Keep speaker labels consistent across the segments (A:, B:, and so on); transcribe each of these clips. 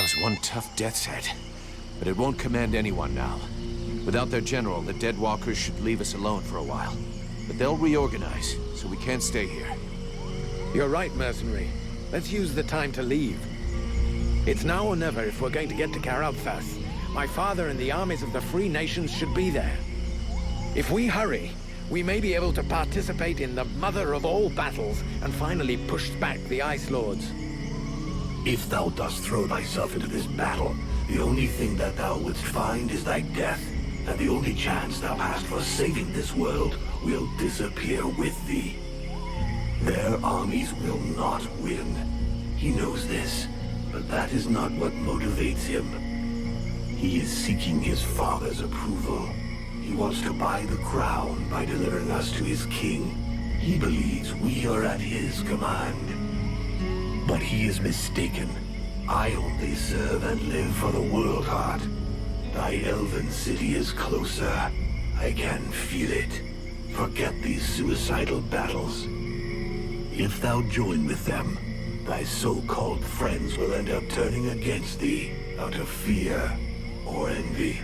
A: That was one tough death's head. But it won't command anyone now. Without their general, the Deadwalkers should leave us alone for a while. But they'll reorganize, so we can't stay here.
B: You're right, mercenary. Let's use the time to leave. It's now or never if we're going to get to Caralthas. My father and the armies of the Free Nations should be there. If we hurry, we may be able to participate in the mother of all battles and finally push back the Ice Lords.
C: If thou dost throw thyself into this battle, the only thing that thou wouldst find is thy death, and the only chance thou hast for saving this world will disappear with thee. Their armies will not win. He knows this, but that is not what motivates him. He is seeking his father's approval. He wants to buy the crown by delivering us to his king. He believes we are at his command. But he is mistaken. I only serve and live for the World Heart. Thy elven city is closer. I can feel it. Forget these suicidal battles. If thou join with them, thy so-called friends will end up turning against thee out of fear or envy.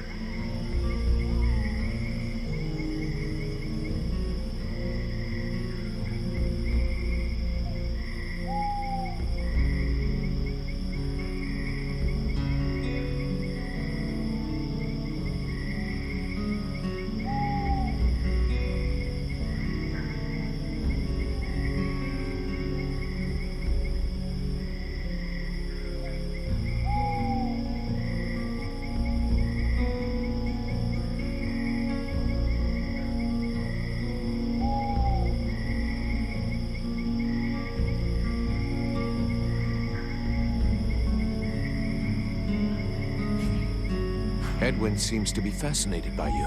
A: Edwin seems to be fascinated by you,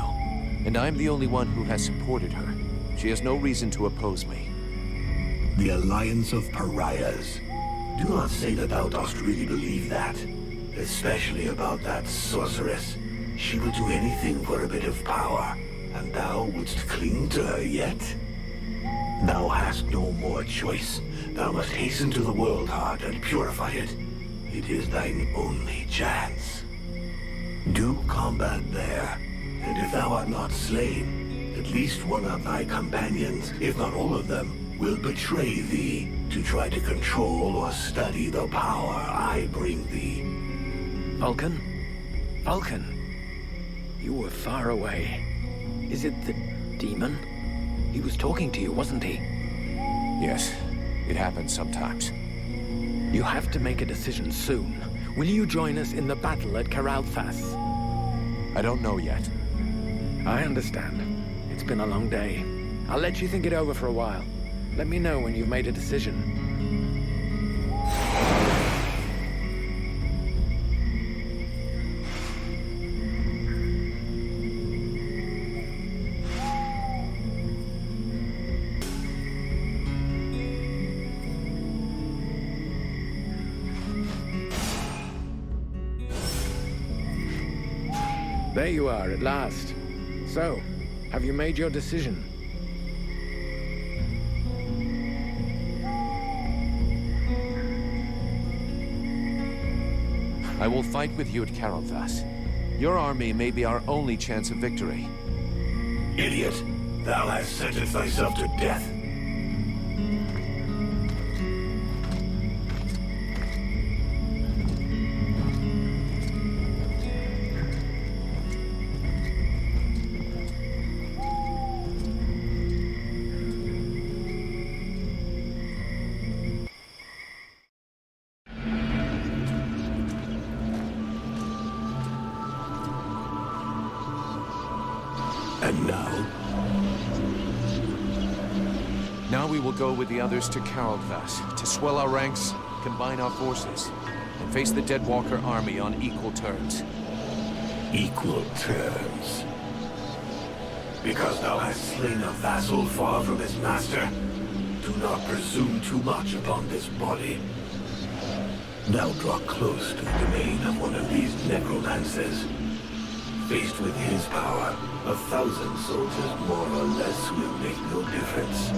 A: and I'm the only one who has supported her. She has no reason to oppose me.
C: The Alliance of Pariahs. Do not say that thou dost really believe that. Especially about that sorceress. She will do anything for a bit of power, and thou wouldst cling to her yet? Thou hast no more choice. Thou must hasten to the World Heart and purify it. It is thine only chance. Do combat there, and if thou art not slain, at least one of thy companions, if not all of them, will betray thee to try to control or study the power I bring thee.
B: Vulcan? Vulcan? You were far away. Is it the demon? He was talking to you, wasn't he?
A: Yes, it happens sometimes.
B: You have to make a decision soon. Will you join us in the battle at Caralthas?
A: I don't know yet.
B: I understand. It's been a long day. I'll let you think it over for a while. Let me know when you've made a decision. There you are, at last. So, have you made your decision?
A: I will fight with you at Caralthas. Your army may be our only chance of victory.
C: Idiot! Thou hast sentenced thyself to death. And now?
A: Now we will go with the others to Caralthas, to swell our ranks, combine our forces, and face the Deadwalker army on equal terms.
C: Equal terms. Because thou hast slain a vassal far from his master, do not presume too much upon this body. Thou draw close to the domain of one of these necromancers. Faced with his power, 1,000 soldiers more or less will make no difference.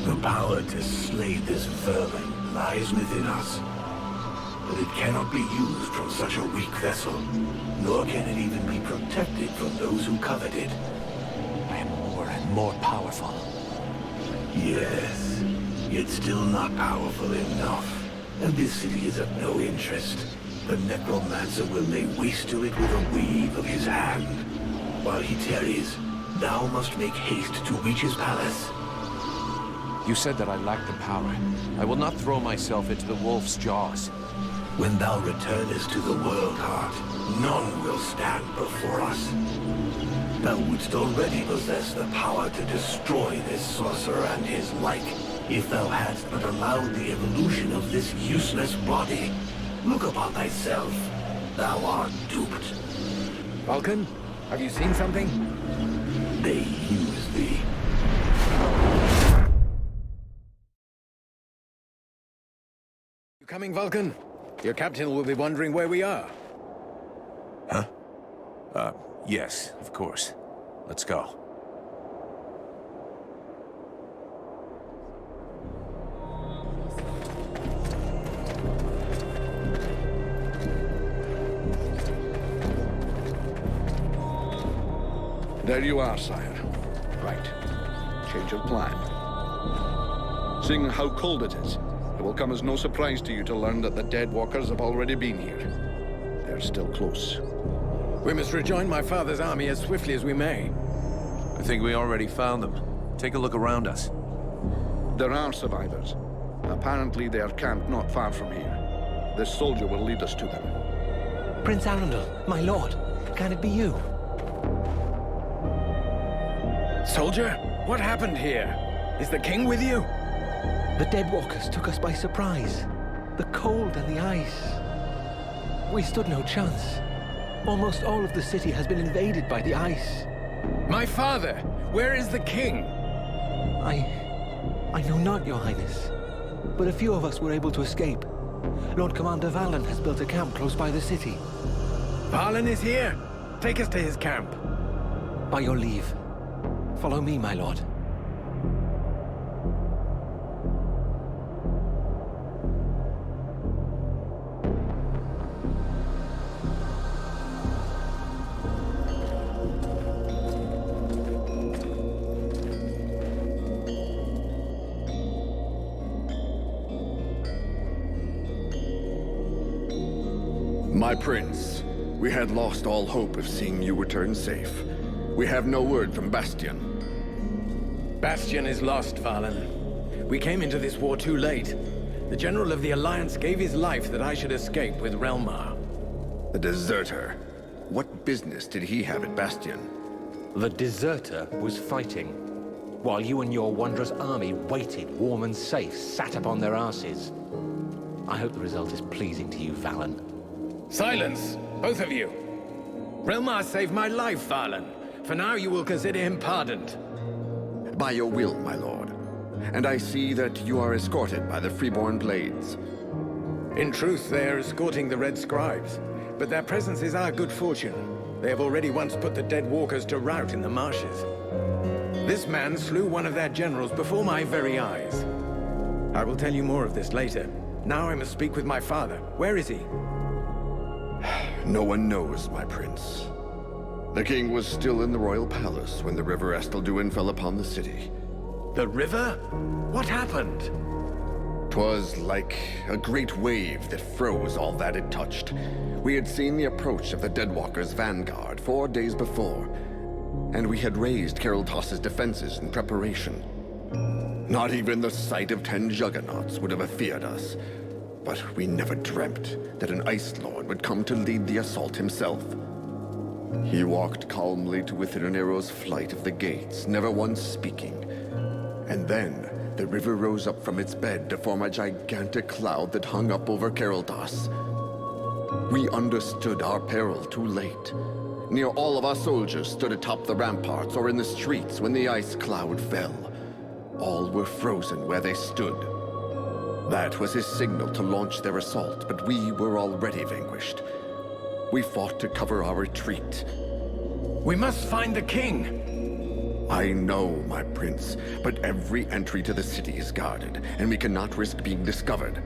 C: The power to slay this vermin lies within us. but it cannot be used from such a weak vessel, nor can it even be protected from those who covet it.
A: I am more and more powerful.
C: Yes, yet still not powerful enough. And this city is of no interest. The necromancer will lay waste to it with a wave of his hand. While he tarries, thou must make haste to reach his palace.
A: You said that I lack the power. I will not throw myself into the wolf's jaws.
C: When thou returnest to the world heart, none will stand before us. Thou wouldst already possess the power to destroy this sorcerer and his like, if thou hadst but allowed the evolution of this useless body. Look upon thyself. Thou art duped.
B: Vulcan, have you seen something?
C: They use thee.
B: You coming, Vulcan? Your captain will be wondering where we are.
A: Huh? Yes, of course. Let's go.
D: There you are, sire. Right. Change of plan. Seeing how cold it is, it will come as no surprise to you to learn that the Dead Walkers have already been here. They're still close.
B: We must rejoin my father's army as swiftly as we may.
A: I think we already found them. Take a look around us.
D: There are survivors. Apparently they are camped not far from here. This soldier will lead us to them.
E: Prince Arundel, my lord, can it be you?
B: Soldier, what happened here? Is the king with you?
E: The Dead Walkers took us by surprise. The cold and the ice. We stood no chance. Almost all of the city has been invaded by the ice.
B: My father! Where is the king?
E: I know not, Your Highness. But a few of us were able to escape. Lord Commander Valen has built a camp close by the city.
B: Valen is here! Take us to his camp.
E: By your leave. Follow me, my lord.
F: My prince, we had lost all hope of seeing you return safe. We have no word from Bastion.
B: Bastion is lost, Valen. We came into this war too late. The General of the Alliance gave his life that I should escape with Relmar.
F: The deserter. What business did he have at Bastion?
G: The deserter was fighting, while you and your wondrous army waited, warm and safe, sat upon their asses. I hope the result is pleasing to you, Valen.
B: Silence, both of you. Relmar saved my life, Valen. For now, you will consider him pardoned.
F: By your will, my lord. And I see that you are escorted by the Freeborn Blades.
B: In truth, they are escorting the Red Scribes, but their presence is our good fortune. They have already once put the Dead Walkers to rout in the marshes. This man slew one of their generals before my very eyes. I will tell you more of this later. Now I must speak with my father. Where is he?
F: No one knows, my prince. The king was still in the royal palace when the river Estelduin fell upon the city.
B: The river? What happened?
F: 'Twas like a great wave that froze all that it touched. We had seen the approach of the Deadwalkers' vanguard 4 days before, and we had raised Kariltos' defenses in preparation. Not even the sight of 10 juggernauts would have feared us. But we never dreamt that an Ice Lord would come to lead the assault himself. He walked calmly to within an arrow's flight of the gates, never once speaking. And then, the river rose up from its bed to form a gigantic cloud that hung up over Kariltos. We understood our peril too late. Near all of our soldiers stood atop the ramparts or in the streets when the ice cloud fell. All were frozen where they stood. That was his signal to launch their assault, but we were already vanquished. We fought to cover our retreat.
B: We must find the king!
F: I know, my prince, but every entry to the city is guarded, and we cannot risk being discovered.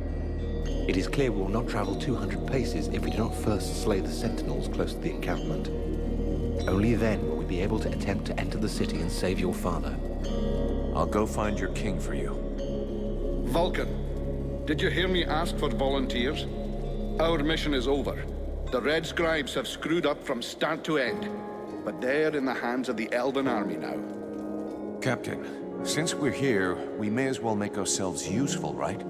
G: It is clear we will not travel 200 paces if we do not first slay the sentinels close to the encampment. Only then will we be able to attempt to enter the city and save your father.
A: I'll go find your king for you.
D: Vulcan, did you hear me ask for volunteers? Our mission is over. The Red Scribes have screwed up from start to end. But they're in the hands of the Elven army now.
A: Captain, since we're here, we may as well make ourselves useful, right?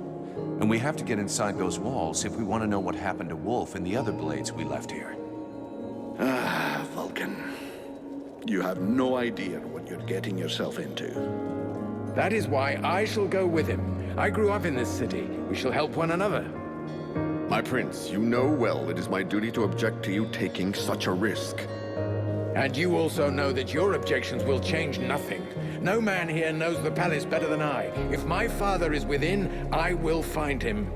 A: And we have to get inside those walls if we want to know what happened to Wolf and the other blades we left here.
D: Ah, Vulcan. You have no idea what you're getting yourself into.
B: That is why I shall go with him. I grew up in this city. We shall help one another.
F: My prince, you know well it is my duty to object to you taking such a risk.
B: And you also know that your objections will change nothing. No man here knows the palace better than I. If my father is within, I will find him.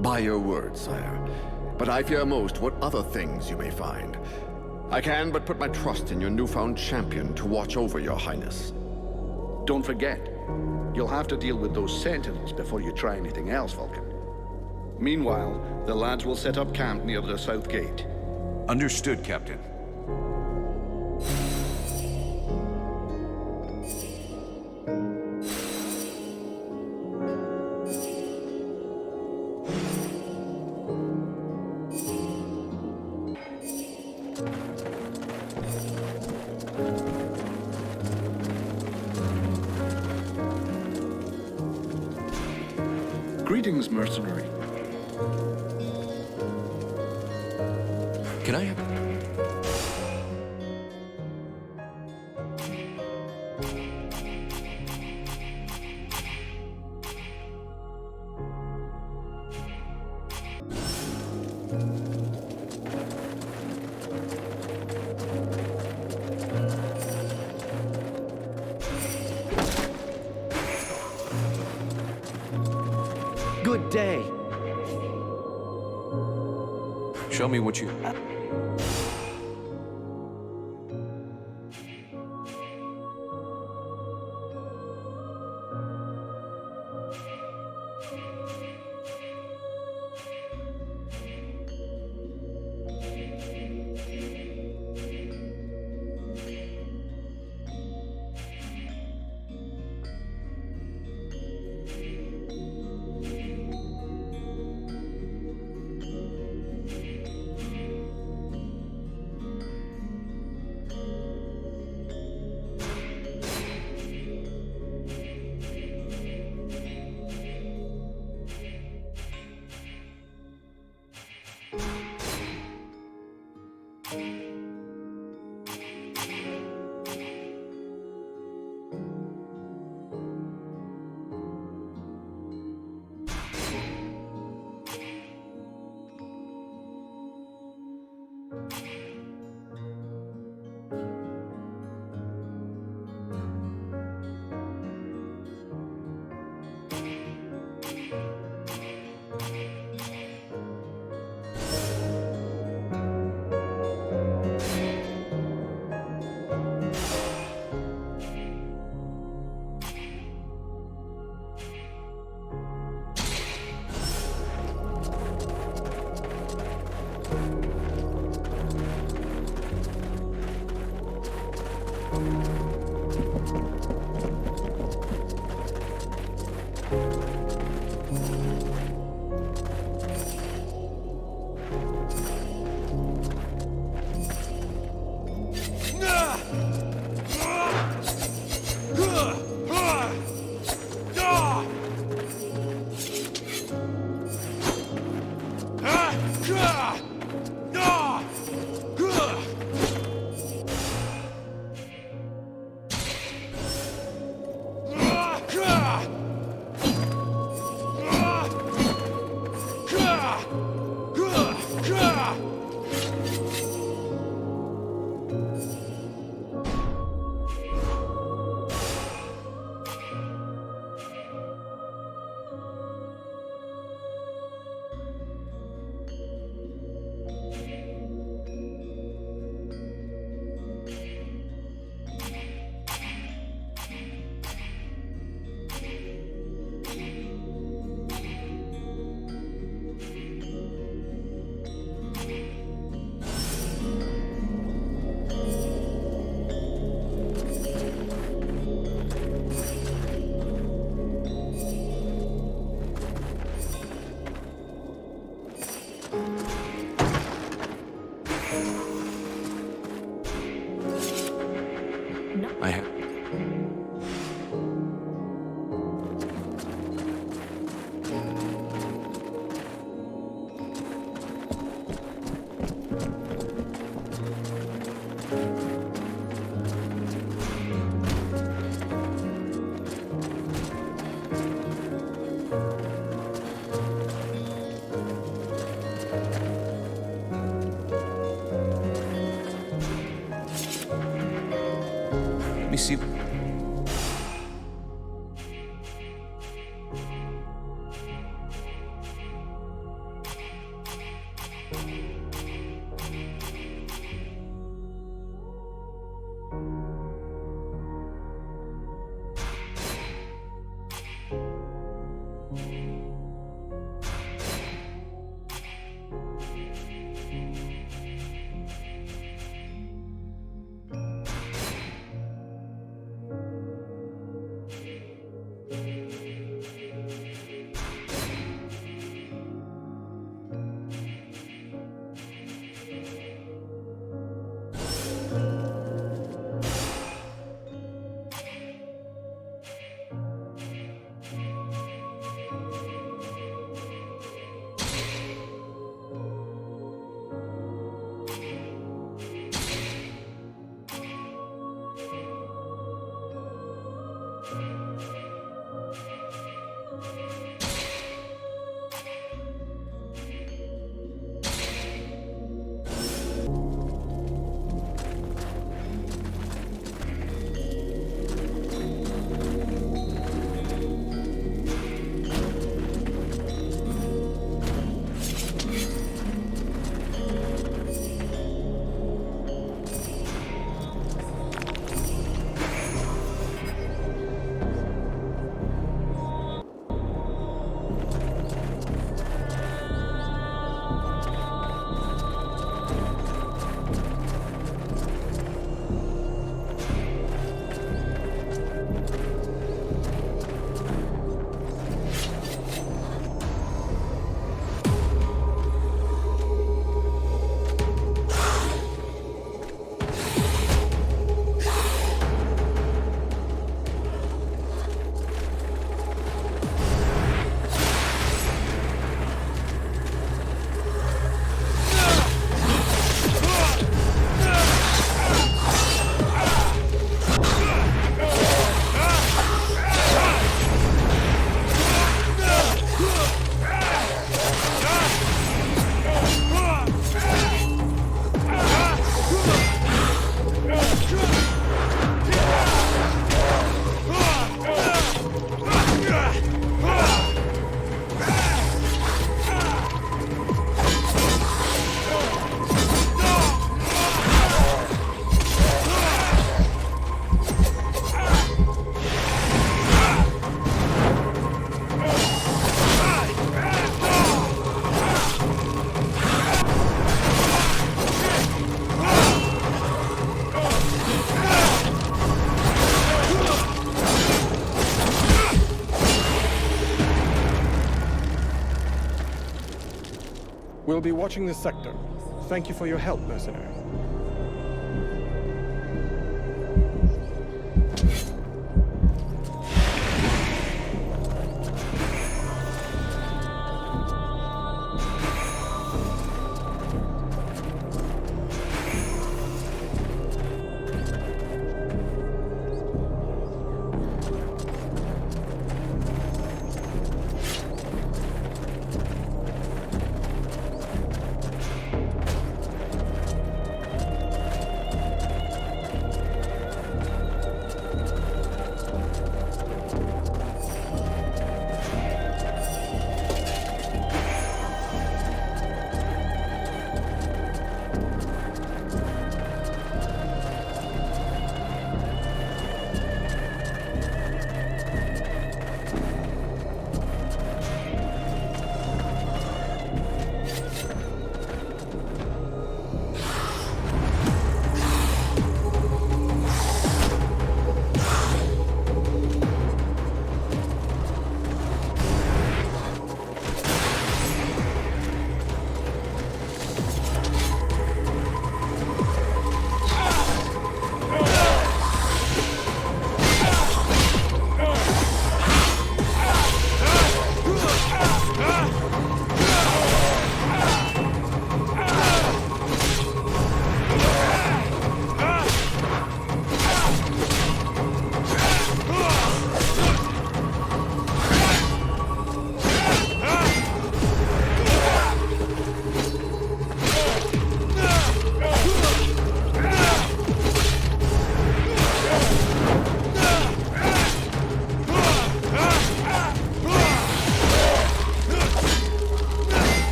F: By your word, sire. But I fear most what other things you may find. I can but put my trust in your newfound champion to watch over your highness.
D: Don't forget, you'll have to deal with those sentinels before you try anything else, Vulcan. Meanwhile, the lads will set up camp near the south gate.
A: Understood, Captain.
D: Greetings, mercenary.
A: Can I have...
E: Good day.
A: Show me what you...
H: We'll be watching this sector. Thank you for your help, mercenary.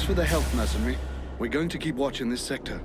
D: Thanks for the help, mercenary. We're going to keep watching this sector.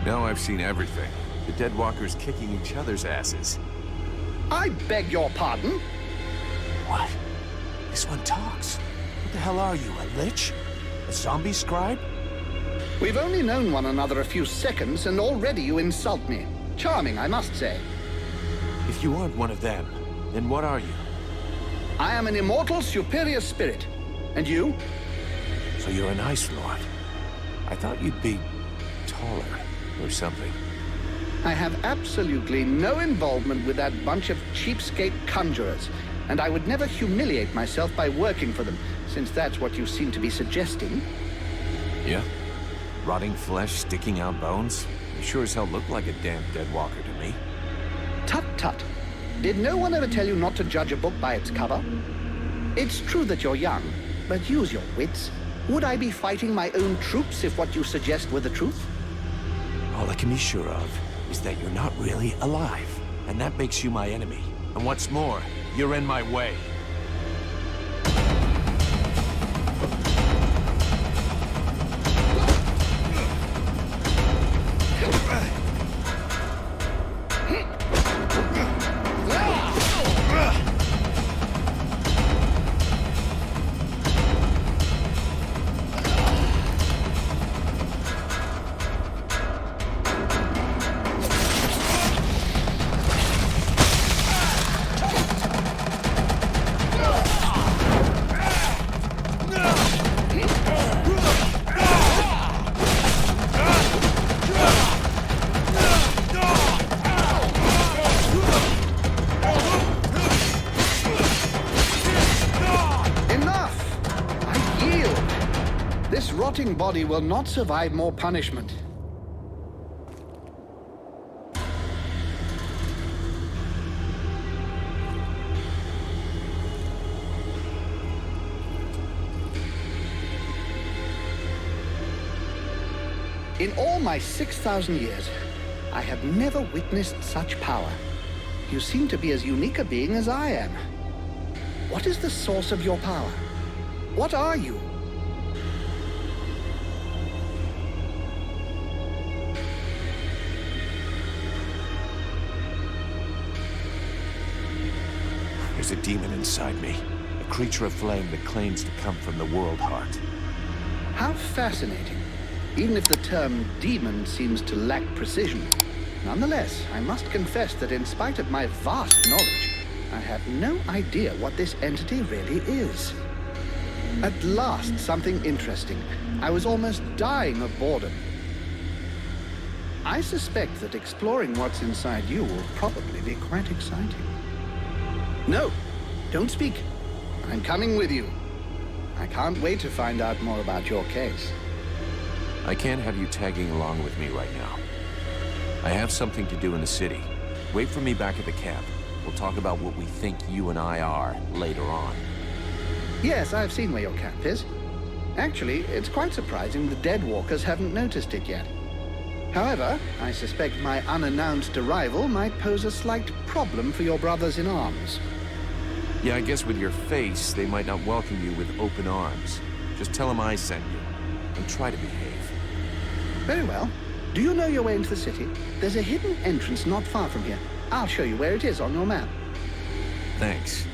A: Now I've seen everything. The Deadwalkers kicking each other's asses.
I: I beg your pardon?
A: What? This one talks. What the hell are you, a lich? A zombie scribe?
I: We've only known one another a few seconds, and already you insult me. Charming, I must say.
A: If you aren't one of them, then what are you?
I: I am an immortal superior spirit. And you?
A: So you're an Ice Lord. I thought you'd be taller or something.
I: I have absolutely no involvement with that bunch of cheapskate conjurers, and I would never humiliate myself by working for them, since that's what you seem to be suggesting.
A: Yeah? Rotting flesh, sticking out bones? You sure as hell look like a damn Deadwalker to me.
I: Tut-tut. Did no one ever tell you not to judge a book by its cover? It's true that you're young, but use your wits. Would I be fighting my own troops if what you suggest were the truth?
A: All I can be sure of is that you're not really alive, and that makes you my enemy. And what's more, you're in my way.
I: This rotting body will not survive more punishment. In all my 6,000 years, I have never witnessed such power. You seem to be as unique a being as I am. What is the source of your power? What are you?
A: There's a demon inside me. A creature of flame that claims to come from the World Heart.
I: How fascinating. Even if the term demon seems to lack precision. Nonetheless, I must confess that in spite of my vast knowledge, I have no idea what this entity really is. At last, something interesting. I was almost dying of boredom. I suspect that exploring what's inside you will probably be quite exciting. No, don't speak. I'm coming with you. I can't wait to find out more about your case.
A: I can't have you tagging along with me right now. I have something to do in the city. Wait for me back at the camp. We'll talk about what we think you and I are later on.
I: Yes, I've seen where your camp is. Actually, it's quite surprising the Deadwalkers haven't noticed it yet. However, I suspect my unannounced arrival might pose a slight problem for your brothers in arms.
A: Yeah, I guess with your face, they might not welcome you with open arms. Just tell them I sent you, and try to behave.
I: Very well. Do you know your way into the city? There's a hidden entrance not far from here. I'll show you where it is on your map.
A: Thanks.